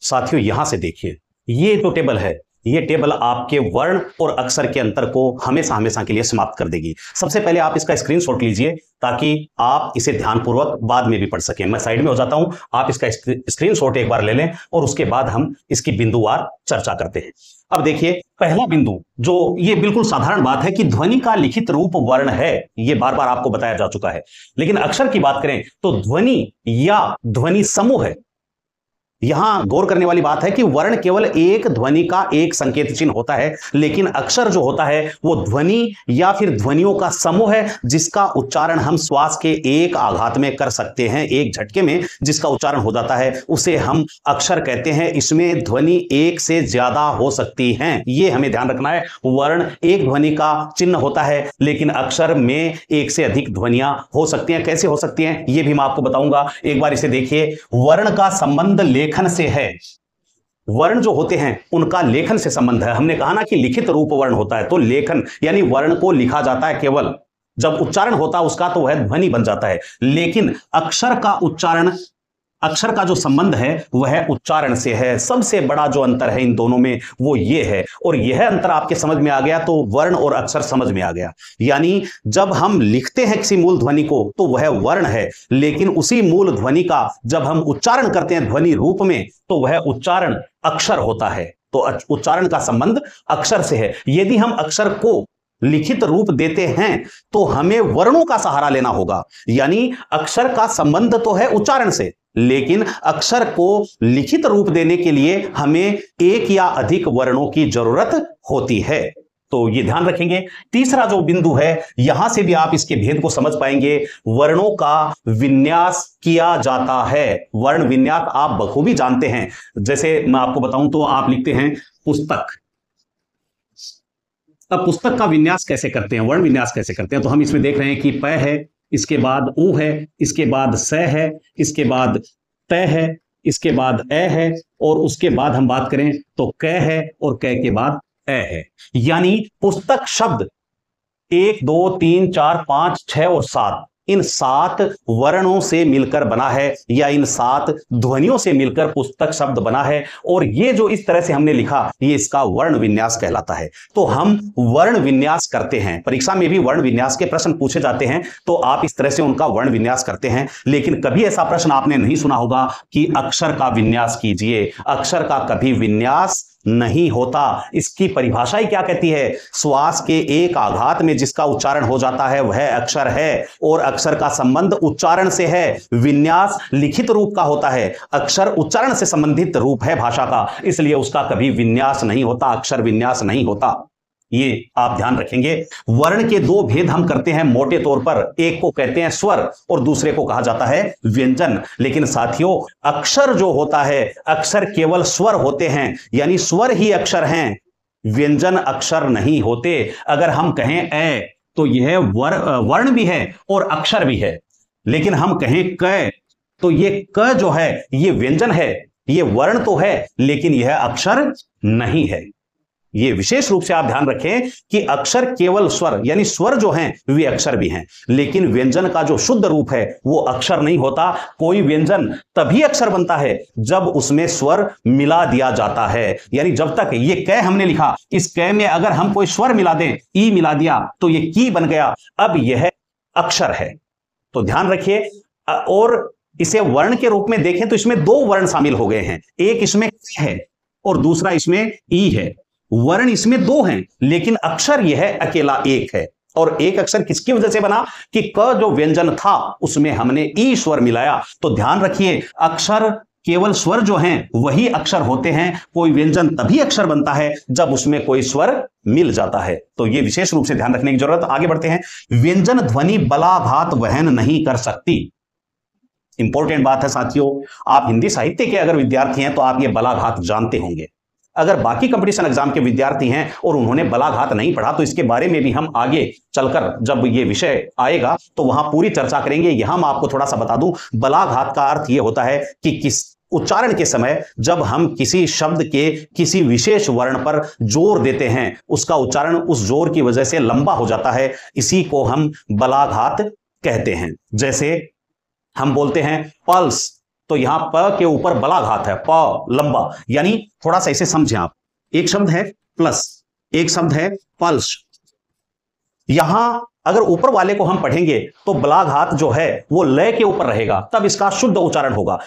साथियों यहां से देखिए, ये जो टेबल है, ये टेबल आपके वर्ण और अक्षर के अंतर को हमेशा हमेशा के लिए समाप्त कर देगी। सबसे पहले आप इसका स्क्रीनशॉट लीजिए ताकि आप इसे ध्यानपूर्वक बाद में भी पढ़ सकें। मैं साइड में हो जाता हूं, आप इसका स्क्रीनशॉट एक बार ले लें और उसके बाद हम इसकी बिंदुवार चर्चा करते हैं। अब देखिए, पहला बिंदु जो ये बिल्कुल साधारण बात है कि ध्वनि का लिखित रूप वर्ण है, ये बार बार आपको बताया जा चुका है। लेकिन अक्षर की बात करें तो ध्वनि या ध्वनि समूह है। यहां गौर करने वाली बात है कि वर्ण केवल एक ध्वनि का एक संकेत चिन्ह होता है, लेकिन अक्षर जो होता है वो ध्वनि या फिर ध्वनियों का समूह है, जिसका उच्चारण हम श्वास के एक आघात में कर सकते हैं, एक झटके में जिसका उच्चारण हो जाता है उसे हम अक्षर कहते हैं। इसमें ध्वनि एक से ज्यादा हो सकती हैं, ये हमें ध्यान रखना है। वर्ण एक ध्वनि का चिन्ह होता है, लेकिन अक्षर में एक से अधिक ध्वनियां हो सकती हैं। कैसे हो सकती हैं ये भी मैं आपको बताऊंगा। एक बार इसे देखिए, वर्ण का संबंध लेखन से है। वर्ण जो होते हैं उनका लेखन से संबंध है। हमने कहा ना कि लिखित रूप वर्ण होता है, तो लेखन यानी वर्ण को लिखा जाता है केवल, जब उच्चारण होता है उसका तो वह ध्वनि बन जाता है। लेकिन अक्षर का उच्चारण, अक्षर का जो संबंध है वह उच्चारण से है। सबसे बड़ा जो अंतर है इन दोनों में वो ये है, और यह अंतर आपके समझ में आ गया तो वर्ण और अक्षर समझ में आ गया। यानी जब हम लिखते हैं किसी मूल ध्वनि को तो वह वर्ण है, लेकिन उसी मूल ध्वनि का जब हम उच्चारण करते हैं ध्वनि रूप में तो वह उच्चारण अक्षर होता है। तो उच्चारण का संबंध अक्षर से है। यदि हम अक्षर को लिखित रूप देते हैं तो हमें वर्णों का सहारा लेना होगा। यानी अक्षर का संबंध तो है उच्चारण से, लेकिन अक्षर को लिखित रूप देने के लिए हमें एक या अधिक वर्णों की जरूरत होती है। तो ये ध्यान रखेंगे। तीसरा जो बिंदु है, यहां से भी आप इसके भेद को समझ पाएंगे। वर्णों का विन्यास किया जाता है। वर्ण विन्यास आप बखूबी जानते हैं। जैसे मैं आपको बताऊं तो आप लिखते हैं पुस्तक। अब पुस्तक का विन्यास कैसे करते हैं, वर्ण विन्यास कैसे करते हैं, तो हम इसमें देख रहे हैं कि प है, इसके बाद उ है, इसके बाद स है, इसके बाद त है, इसके बाद ए है, और उसके बाद हम बात करें तो क है, और क के बाद ए है। यानी पुस्तक शब्द 1 2 3 4 5 6 और 7, इन 7 वर्णों से मिलकर बना है, या इन 7 ध्वनियों से मिलकर पुस्तक शब्द बना है। और ये जो इस तरह से हमने लिखा ये इसका वर्ण विन्यास कहलाता है। तो हम वर्ण विन्यास करते हैं, परीक्षा में भी वर्ण विन्यास के प्रश्न पूछे जाते हैं, तो आप इस तरह से उनका वर्ण विन्यास करते हैं। लेकिन कभी ऐसा प्रश्न आपने नहीं सुना होगा कि अक्षर का विन्यास कीजिए। अक्षर का कभी विन्यास नहीं होता। इसकी परिभाषा ही क्या कहती है? श्वास के एक आघात में जिसका उच्चारण हो जाता है वह अक्षर है, और अक्षर का संबंध उच्चारण से है। विन्यास लिखित रूप का होता है, अक्षर उच्चारण से संबंधित रूप है भाषा का, इसलिए उसका कभी विन्यास नहीं होता, अक्षर विन्यास नहीं होता। ये आप ध्यान रखेंगे। वर्ण के 2 भेद हम करते हैं मोटे तौर पर, एक को कहते हैं स्वर और दूसरे को कहा जाता है व्यंजन। लेकिन साथियों, अक्षर जो होता है, अक्षर केवल स्वर होते हैं, यानी स्वर ही अक्षर हैं, व्यंजन अक्षर नहीं होते। अगर हम कहें ए तो यह वर्ण भी है और अक्षर भी है, लेकिन हम कहें क तो ये क जो है ये व्यंजन है, ये वर्ण तो है लेकिन यह अक्षर नहीं है। ये विशेष रूप से आप ध्यान रखें कि अक्षर केवल स्वर, यानी स्वर जो हैं वे अक्षर भी हैं, लेकिन व्यंजन का जो शुद्ध रूप है वो अक्षर नहीं होता। कोई व्यंजन तभी अक्षर बनता है जब उसमें स्वर मिला दिया जाता है। यानी जब तक ये कै हमने लिखा, इस कै में अगर हम कोई स्वर मिला दें, ई मिला दिया तो ये की बन गया, अब यह अक्षर है। तो ध्यान रखिए। और इसे वर्ण के रूप में देखें तो इसमें 2 वर्ण शामिल हो गए हैं, एक इसमें क है और दूसरा इसमें ई है। वर्ण इसमें 2 हैं लेकिन अक्षर यह अकेला एक है। और एक अक्षर किसकी वजह से बना कि क जो व्यंजन था उसमें हमने ई स्वर मिलाया। तो ध्यान रखिए, अक्षर केवल स्वर जो हैं वही अक्षर होते हैं। कोई व्यंजन तभी अक्षर बनता है जब उसमें कोई स्वर मिल जाता है। तो यह विशेष रूप से ध्यान रखने की जरूरत। आगे बढ़ते हैं। व्यंजन ध्वनि बलाघात वहन नहीं कर सकती। इंपॉर्टेंट बात है साथियों, आप हिंदी साहित्य के अगर विद्यार्थी हैं तो आप ये बलाघात जानते होंगे। अगर बाकी कंपटीशन एग्जाम के विद्यार्थी हैं और उन्होंने बलाघात नहीं पढ़ा तो इसके बारे में भी हम आगे चलकर जब ये विषय आएगा तो वहां पूरी चर्चा करेंगे। यहां मैं आपको थोड़ा सा बता दूं, बलाघात का अर्थ यह होता है कि किस उच्चारण के समय जब हम किसी शब्द के किसी विशेष वर्ण पर जोर देते हैं, उसका उच्चारण उस जोर की वजह से लंबा हो जाता है, इसी को हम बलाघात कहते हैं। जैसे हम बोलते हैं पल्स, तो यहां प के ऊपर बलाघात है, प लंबा, यानी थोड़ा सा इसे समझें आप। एक शब्द है प्लस, एक शब्द है पल्स। यहां अगर ऊपर वाले को हम पढ़ेंगे तो बलाघात जो है वो लय के ऊपर रहेगा, तब इसका शुद्ध उच्चारण होगा।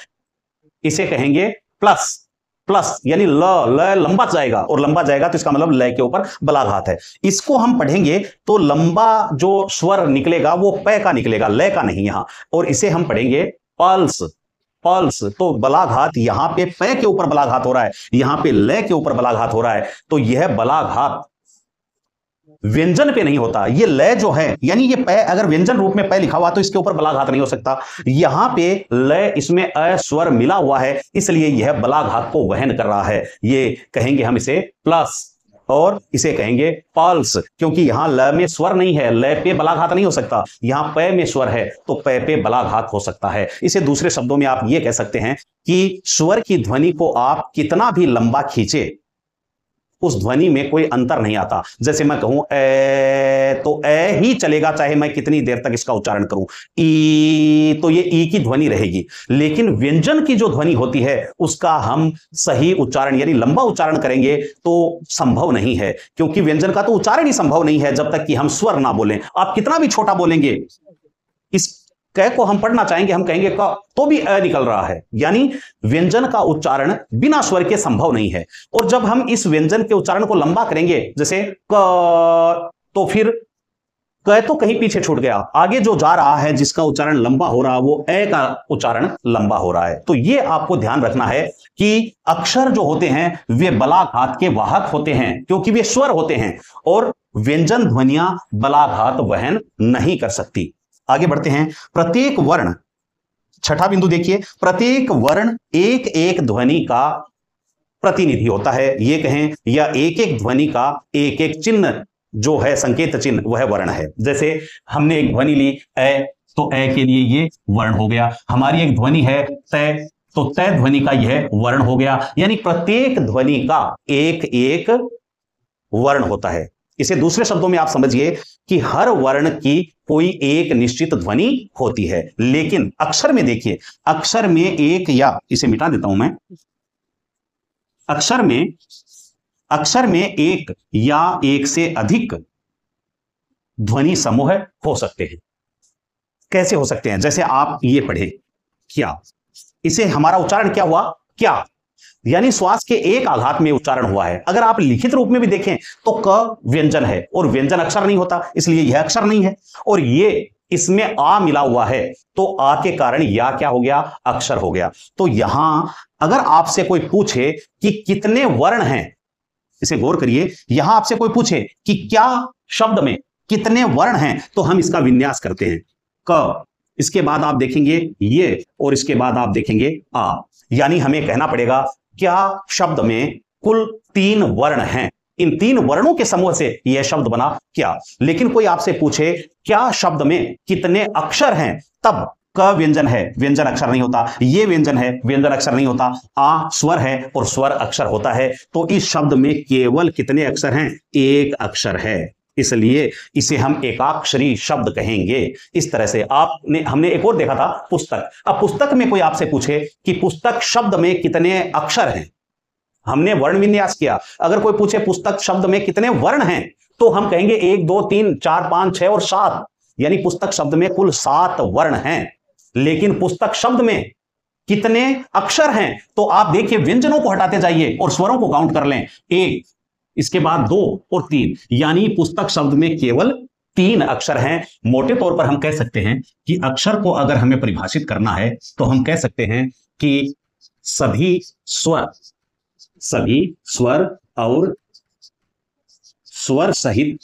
इसे कहेंगे प्लस, प्लस यानी ल, ल लंबा जाएगा, और लंबा जाएगा तो इसका मतलब लय के ऊपर बलाघात है। इसको हम पढ़ेंगे तो लंबा जो स्वर निकलेगा वो प का निकलेगा, लय का नहीं यहां। और इसे हम पढ़ेंगे पल्स, पल्स, तो बलाघात यहां पे प के ऊपर बलाघात हो रहा है, यहां पे लय के ऊपर बलाघात हो रहा है। तो यह बलाघात व्यंजन पे नहीं होता, ये लय जो है, यानी ये प अगर व्यंजन रूप में प लिखा हुआ तो इसके ऊपर बलाघात नहीं हो सकता। यहां पे लय, इसमें अ स्वर मिला हुआ है, इसलिए यह बलाघात को वहन कर रहा है। ये कहेंगे हम इसे प्लस, और इसे कहेंगे पल्स, क्योंकि यहां ल में स्वर नहीं है, लय पे बलाघात नहीं हो सकता। यहां प में स्वर है तो प पे बलाघात हो सकता है। इसे दूसरे शब्दों में आप ये कह सकते हैं कि स्वर की ध्वनि को आप कितना भी लंबा खींचे, उस ध्वनि में कोई अंतर नहीं आता। जैसे मैं कहूं ए, तो ए ही चलेगा, चाहे मैं कितनी देर तक इसका उच्चारण करूं। ई, तो ये ई की ध्वनि रहेगी। लेकिन व्यंजन की जो ध्वनि होती है उसका हम सही उच्चारण यानी लंबा उच्चारण करेंगे तो संभव नहीं है, क्योंकि व्यंजन का तो उच्चारण ही संभव नहीं है जब तक कि हम स्वर ना बोलें। आप कितना भी छोटा बोलेंगे, इस क को हम पढ़ना चाहेंगे, हम कहेंगे क, तो भी अ निकल रहा है, यानी व्यंजन का उच्चारण बिना स्वर के संभव नहीं है। और जब हम इस व्यंजन के उच्चारण को लंबा करेंगे, जैसे क, तो फिर क तो कहीं पीछे छूट गया, आगे जो जा रहा है जिसका उच्चारण लंबा हो रहा है वो ए का उच्चारण लंबा हो रहा है। तो ये आपको ध्यान रखना है कि अक्षर जो होते हैं वे बलाघात के वाहक होते हैं, क्योंकि वे स्वर होते हैं, और व्यंजन ध्वनियां बलाघात वहन नहीं कर सकती। आगे बढ़ते हैं। प्रत्येक वर्ण, छठा बिंदु देखिए, प्रत्येक वर्ण एक एक ध्वनि का प्रतिनिधि होता है, ये कहें, या एक एक ध्वनि का एक एक चिन्ह जो है, संकेत चिन्ह, वह वर्ण है। जैसे हमने एक ध्वनि ली ए, तो ए के लिए ये वर्ण हो गया। हमारी एक ध्वनि है तय, तो तय ध्वनि का यह वर्ण हो गया। यानी प्रत्येक ध्वनि का एक एक वर्ण होता है। इसे दूसरे शब्दों में आप समझिए कि हर वर्ण की कोई एक निश्चित ध्वनि होती है। लेकिन अक्षर में देखिए, अक्षर में एक, या इसे मिटा देता हूं मैं, अक्षर में एक या एक से अधिक ध्वनि समूह हो सकते हैं। कैसे हो सकते हैं? जैसे आप ये पढ़े क्या, इसे हमारा उच्चारण क्या हुआ? क्या, यानी श्वास के एक आघात में उच्चारण हुआ है। अगर आप लिखित रूप में भी देखें तो क व्यंजन है और व्यंजन अक्षर नहीं होता, इसलिए यह अक्षर नहीं है। और ये इसमें आ मिला हुआ है तो आ के कारण या क्या हो गया? अक्षर हो गया। तो यहां अगर आपसे कोई पूछे कि कितने वर्ण हैं, इसे गौर करिए, यहां आपसे कोई पूछे कि क्या शब्द में कितने वर्ण हैं, तो हम इसका विन्यास करते हैं क, इसके बाद आप देखेंगे ये, और इसके बाद आप देखेंगे आ। यानी हमें कहना पड़ेगा क्या शब्द में कुल 3 वर्ण हैं, इन 3 वर्णों के समूह से यह शब्द बना क्या। लेकिन कोई आपसे पूछे क्या शब्द में कितने अक्षर हैं, तब क व्यंजन है, व्यंजन अक्षर नहीं होता, ये व्यंजन है, व्यंजन अक्षर नहीं होता, आ स्वर है और स्वर अक्षर होता है। तो इस शब्द में केवल कितने अक्षर हैं? एक अक्षर है, इसलिए इसे हम एकाक्षरी शब्द कहेंगे। इस तरह से हमने एक और देखा था पुस्तक। अब पुस्तक में कोई आपसे पूछे कि पुस्तक शब्द में कितने अक्षर हैं, हमने वर्ण विन्यास किया। अगर कोई पूछे पुस्तक शब्द में कितने वर्ण हैं, तो हम कहेंगे 1 2 3 4 5 6 और 7, यानी पुस्तक शब्द में कुल 7 वर्ण हैं। लेकिन पुस्तक शब्द में कितने अक्षर हैं, तो आप देखिए व्यंजनों को हटाते जाइए और स्वरों को काउंट कर लें, 1, इसके बाद 2 और 3, यानी पुस्तक शब्द में केवल 3 अक्षर हैं। मोटे तौर पर हम कह सकते हैं कि अक्षर को अगर हमें परिभाषित करना है तो हम कह सकते हैं कि सभी स्वर और स्वर सहित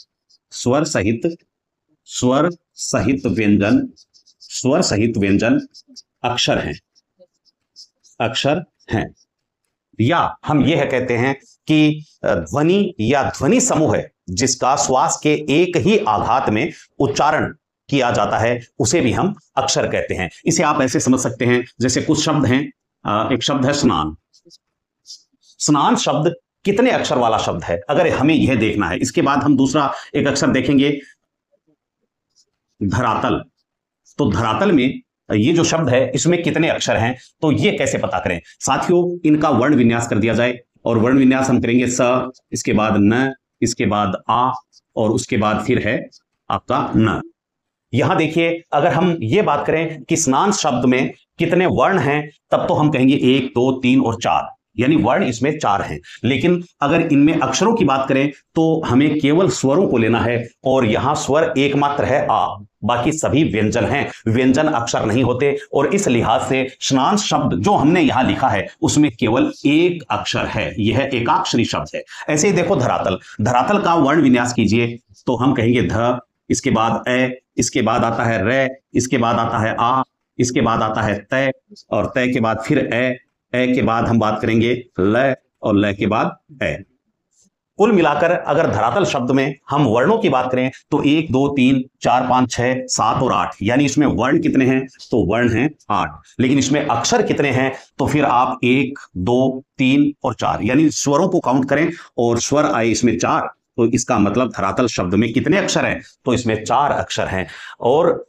व्यंजन अक्षर हैं। या हम यह कहते हैं कि ध्वनि या ध्वनि समूह है जिसका श्वास के एक ही आघात में उच्चारण किया जाता है, उसे भी हम अक्षर कहते हैं। इसे आप ऐसे समझ सकते हैं, जैसे कुछ शब्द हैं, एक शब्द है स्नान। स्नान शब्द कितने अक्षर वाला शब्द है, अगर हमें यह देखना है। इसके बाद हम दूसरा एक अक्षर देखेंगे, धरातल। तो धरातल में ये जो शब्द है इसमें कितने अक्षर हैं, तो ये कैसे पता करें साथियों, इनका वर्ण विन्यास कर दिया जाए। और वर्ण विन्यास हम करेंगे स, इसके बाद न, इसके बाद आ, और उसके बाद फिर है आपका न। यहां देखिए, अगर हम ये बात करें कि स्नान शब्द में कितने वर्ण हैं, तब तो हम कहेंगे 1 2 3 और 4, यानी वर्ण इसमें 4 हैं। लेकिन अगर इनमें अक्षरों की बात करें तो हमें केवल स्वरों को लेना है, और यहां स्वर एकमात्र है आ, बाकी सभी व्यंजन हैं, व्यंजन अक्षर नहीं होते। और इस लिहाज से स्नान शब्द जो हमने यहां लिखा है उसमें केवल एक अक्षर है, यह एकाक्षरी शब्द है। ऐसे ही देखो धरातल, धरातल का वर्ण विन्यास कीजिए तो हम कहेंगे ध, इसके बाद ए, इसके बाद आता है रे, इसके बाद आता है आ, इसके बाद आता है तय, और तय के बाद फिर ए के बाद हम बात करेंगे ल, और ल के बाद ए। कुल मिलाकर अगर धरातल शब्द में हम वर्णों की बात करें तो 1 2 3 4 5 6 7 और 8, यानी इसमें वर्ण कितने हैं, तो वर्ण हैं 8। लेकिन इसमें अक्षर कितने हैं, तो फिर आप 1 2 3 और 4, यानी स्वरों को काउंट करें और स्वर आए इसमें 4, तो इसका मतलब धरातल शब्द में कितने अक्षर हैं, तो इसमें 4 अक्षर हैं। और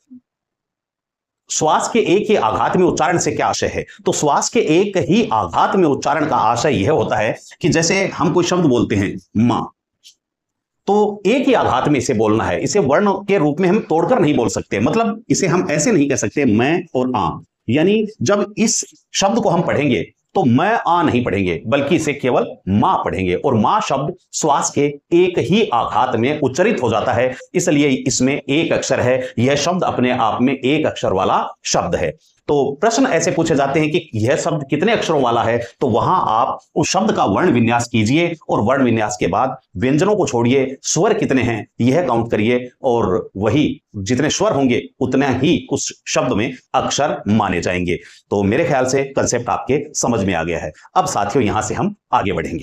श्वास के एक ही आघात में उच्चारण से क्या आशय है, तो श्वास के एक ही आघात में उच्चारण का आशय यह होता है कि जैसे हम कोई शब्द बोलते हैं मां, तो एक ही आघात में इसे बोलना है, इसे वर्ण के रूप में हम तोड़कर नहीं बोल सकते। मतलब इसे हम ऐसे नहीं कह सकते मैं और आ, यानी जब इस शब्द को हम पढ़ेंगे तो मैं आ नहीं पढ़ेंगे, बल्कि इसे केवल मां पढ़ेंगे। और मां शब्द श्वास के एक ही आघात में उच्चारित हो जाता है, इसलिए इसमें एक अक्षर है, यह शब्द अपने आप में एक अक्षर वाला शब्द है। तो प्रश्न ऐसे पूछे जाते हैं कि यह शब्द कितने अक्षरों वाला है, तो वहां आप उस शब्द का वर्ण विन्यास कीजिए, और वर्ण विन्यास के बाद व्यंजनों को छोड़िए, स्वर कितने हैं यह काउंट करिए, और वही जितने स्वर होंगे उतना ही उस शब्द में अक्षर माने जाएंगे। तो मेरे ख्याल से कंसेप्ट आपके समझ में आ गया है। अब साथियों यहां से हम आगे बढ़ेंगे।